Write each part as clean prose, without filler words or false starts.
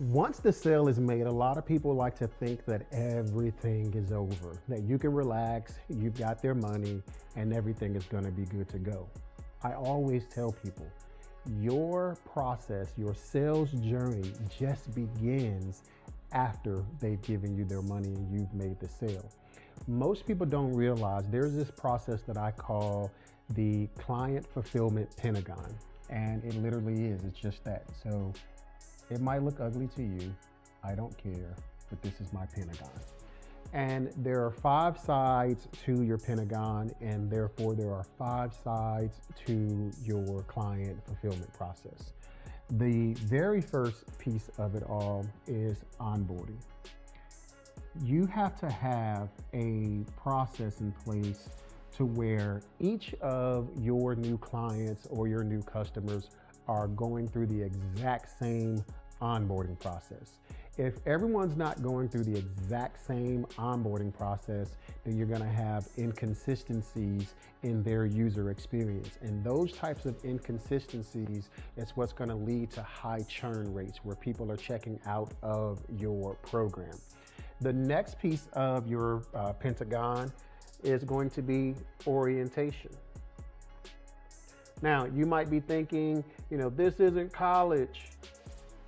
Once the sale is made, a lot of people like to think that everything is over, that you can relax, you've got their money, and everything is going to be good to go. I always tell people, your process, your sales journey just begins after they've given you their money and you've made the sale. Most people don't realize there's this process that I call the client fulfillment pentagon. And it literally is, it's just that. So it might look ugly to you, I don't care, but this is my pentagon. And there are 5 sides to your pentagon, and therefore there are 5 sides to your client fulfillment process. The very first piece of it all is onboarding. You have to have a process in place to where each of your new clients or your new customers are going through the exact same onboarding process. If everyone's not going through the exact same onboarding process, then you're going to have inconsistencies in their user experience. And those types of inconsistencies is what's going to lead to high churn rates where people are checking out of your program. The next piece of your pentagon is going to be orientation. Now, you might be thinking, this isn't college.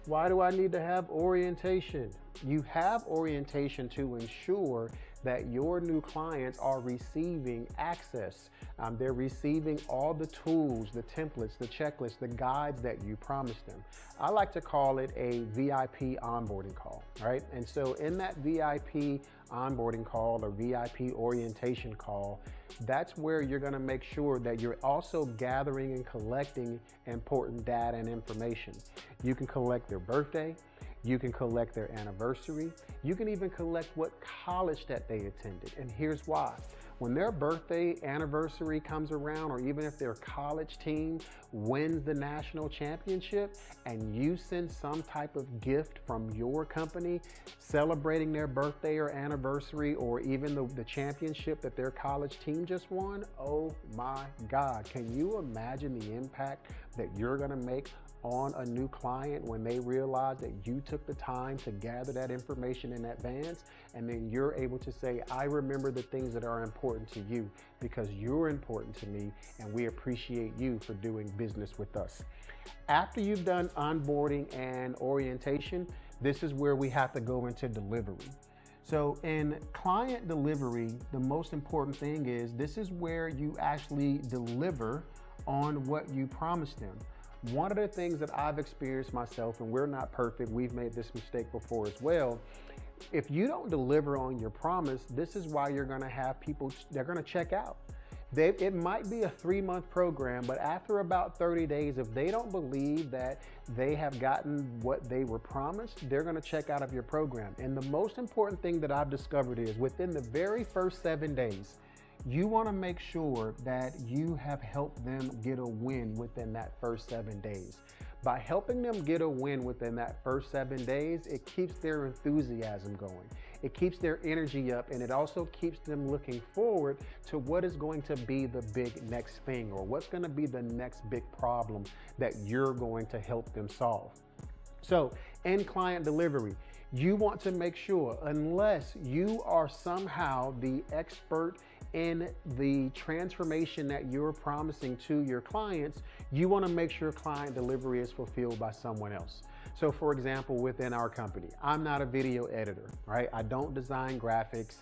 Why do I need to have orientation? You have orientation to ensure that your new clients are receiving access. They're receiving all the tools, the templates, the checklists, the guides that you promised them. I like to call it a VIP onboarding call, right? And so in that VIP onboarding call or VIP orientation call, that's where you're going to make sure that you're also gathering and collecting important data and information. You can collect their birthday, you can collect their anniversary, you can even collect what college that they attended. And here's why. When their birthday anniversary comes around, or even if their college team wins the national championship and you send some type of gift from your company celebrating their birthday or anniversary, or even the championship that their college team just won, oh my God, can you imagine the impact that you're gonna make on a new client when they realize that you took the time to gather that information in advance, and then you're able to say, I remember the things that are important to you because you're important to me, and we appreciate you for doing business with us. After you've done onboarding and orientation, this is where we have to go into delivery. So in client delivery, the most important thing is this is where you actually deliver on what you promised them. One of the things that I've experienced myself, and we're not perfect, we've made this mistake before as well. If you don't deliver on your promise, this is why you're gonna have people, they're gonna check out. It might be a 3-month program, but after about 30 days, if they don't believe that they have gotten what they were promised, they're gonna check out of your program. And the most important thing that I've discovered is within the very first 7 days, you want to make sure that you have helped them get a win within that first 7 days. By helping them get a win within that first 7 days, it keeps their enthusiasm going. It keeps their energy up, and it also keeps them looking forward to what is going to be the big next thing, or what's going to be the next big problem that you're going to help them solve. So in client delivery, you want to make sure, unless you are somehow the expert in the transformation that you're promising to your clients, you want to make sure client delivery is fulfilled by someone else. So for example, within our company, I'm not a video editor, right? I don't design graphics.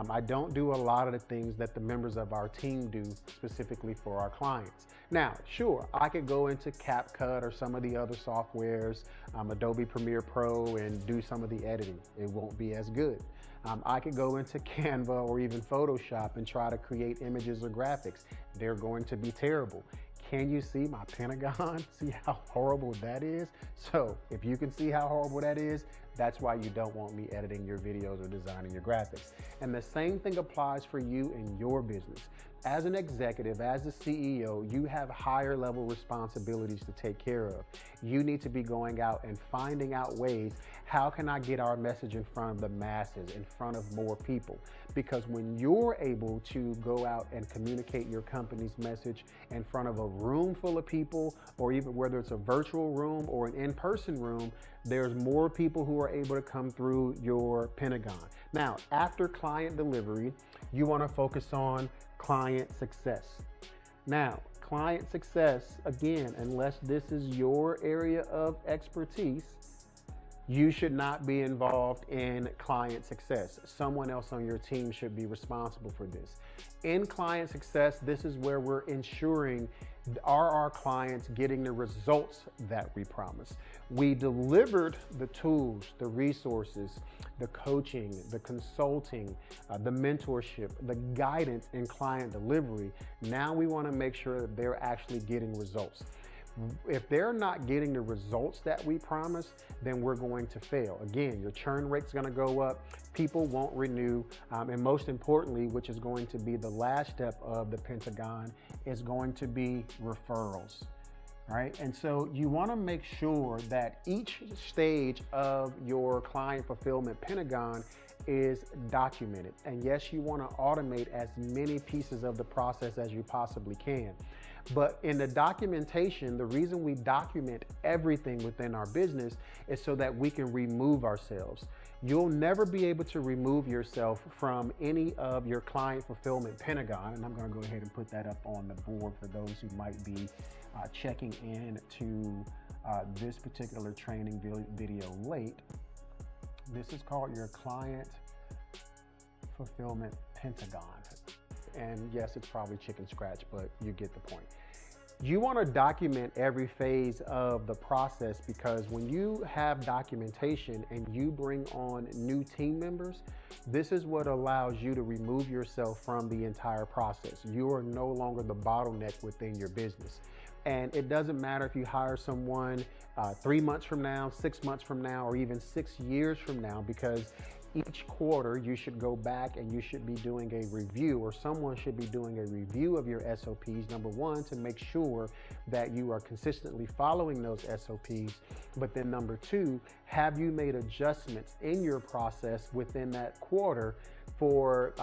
I don't do a lot of the things that the members of our team do specifically for our clients. Now, sure, I could go into CapCut or some of the other softwares, Adobe Premiere Pro, and do some of the editing. It won't be as good. I could go into Canva or even Photoshop and try to create images or graphics. They're going to be terrible. Can you see my pentagon? See how horrible that is? So if you can see how horrible that is, that's why you don't want me editing your videos or designing your graphics. And the same thing applies for you in your business. As an executive, as a CEO, you have higher level responsibilities to take care of. You need to be going out and finding out ways how can I get our message in front of the masses, in front of more people? Because when you're able to go out and communicate your company's message in front of a room full of people, or even whether it's a virtual room or an in-person room, there's more people who are able to come through your Pentagon. Now, after client delivery, you want to focus on client success. Now, client success, again, unless this is your area of expertise, you should not be involved in client success. Someone else on your team should be responsible for this. In client success, this is where we're ensuring, are our clients getting the results that we promised? We delivered the tools, the resources, the coaching, the consulting, the mentorship, the guidance in client delivery. Now we want to make sure that they're actually getting results. If they're not getting the results that we promise, then we're going to fail. Again, your churn rate's going to go up, people won't renew, and most importantly, which is going to be the last step of the Pentagon, is going to be referrals. All right, and so you want to make sure that each stage of your client fulfillment Pentagon is documented. And yes, you want to automate as many pieces of the process as you possibly can. But in the documentation, the reason we document everything within our business is so that we can remove ourselves. You'll never be able to remove yourself from any of your client fulfillment Pentagon. And I'm going to go ahead and put that up on the board for those who might be checking in to this particular training video late. This is called your client fulfillment Pentagon. And yes, it's probably chicken scratch, but you get the point. You want to document every phase of the process, because when you have documentation and you bring on new team members, this is what allows you to remove yourself from the entire process. You are no longer the bottleneck within your business. And it doesn't matter if you hire someone 3 months from now, 6 months from now, or even 6 years from now, because each quarter you should go back and you should be doing a review, or someone should be doing a review of your SOPs. Number one, to make sure that you are consistently following those SOPs. But then number two, have you made adjustments in your process within that quarter for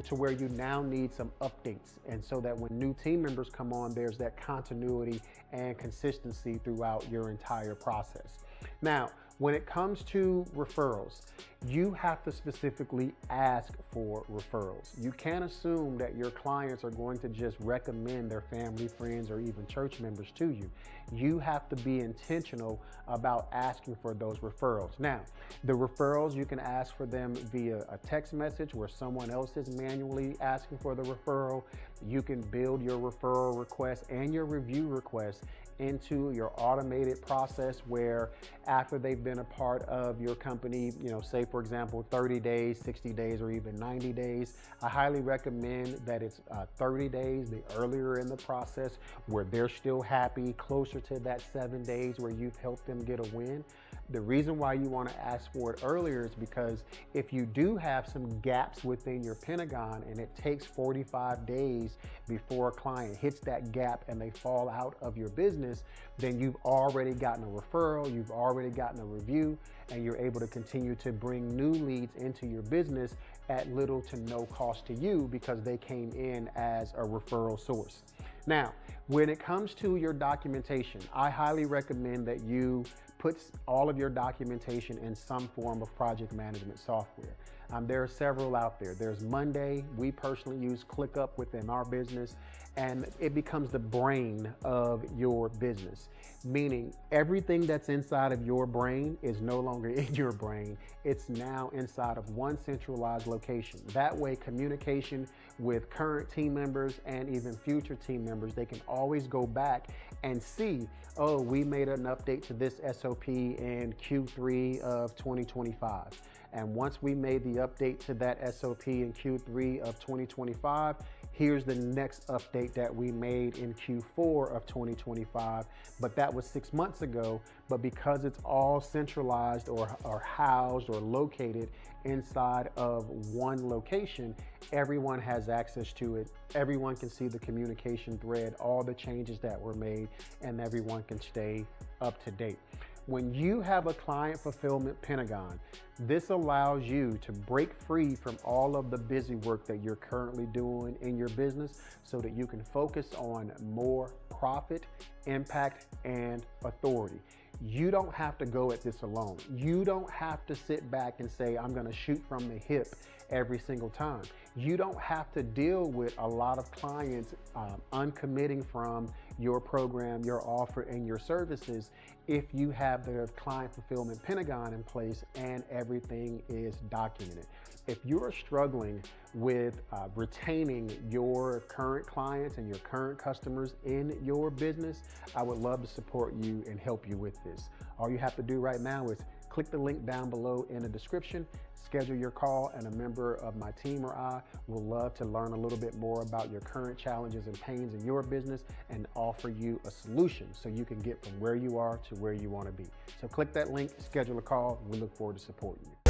to where you now need some updates, and so that when new team members come on, there's that continuity and consistency throughout your entire process. Now, when it comes to referrals, you have to specifically ask for referrals. You can't assume that your clients are going to just recommend their family, friends, or even church members to you. You have to be intentional about asking for those referrals. Now, the referrals, you can ask for them via a text message where someone else is manually asking for the referral. You can build your referral request and your review request into your automated process, where after they've been a part of your company, say for example 30 days, 60 days, or even 90 days, I highly recommend that it's 30 days, the earlier in the process, where they're still happy, closer to that 7 days where you've helped them get a win. The reason why you want to ask for it earlier is because if you do have some gaps within your Pentagon and it takes 45 days before a client hits that gap and they fall out of your business, then you've already gotten a referral, you've already gotten a review, and you're able to continue to bring new leads into your business at little to no cost to you, because they came in as a referral source. Now, when it comes to your documentation, I highly recommend that you put all of your documentation in some form of project management software. There are several out there. There's Monday. We personally use ClickUp within our business, and it becomes the brain of your business, meaning everything that's inside of your brain is no longer in your brain. It's now inside of one centralized location. That way, communication with current team members and even future team members, they can always go back and see, oh, we made an update to this SOP in Q3 of 2025. And once we made the update to that SOP in Q3 of 2025, here's the next update that we made in Q4 of 2025. But that was 6 months ago. But because it's all centralized or housed or located inside of one location, everyone has access to it. Everyone can see the communication thread, all the changes that were made, and everyone can stay up to date. When you have a client fulfillment pentagon, this allows you to break free from all of the busy work that you're currently doing in your business so that you can focus on more profit, impact, and authority. You don't have to go at this alone. You don't have to sit back and say, I'm going to shoot from the hip every single time. You don't have to deal with a lot of clients uncommitting from your program, your offer, and your services if you have the client fulfillment pentagon in place and everything is documented. If you're struggling with retaining your current clients and your current customers in your business, I would love to support you and help you with this. All you have to do right now is click the link down below in the description, schedule your call, and a member of my team or I will love to learn a little bit more about your current challenges and pains in your business and offer you a solution so you can get from where you are to where you want to be. So click that link, schedule a call, and we look forward to supporting you.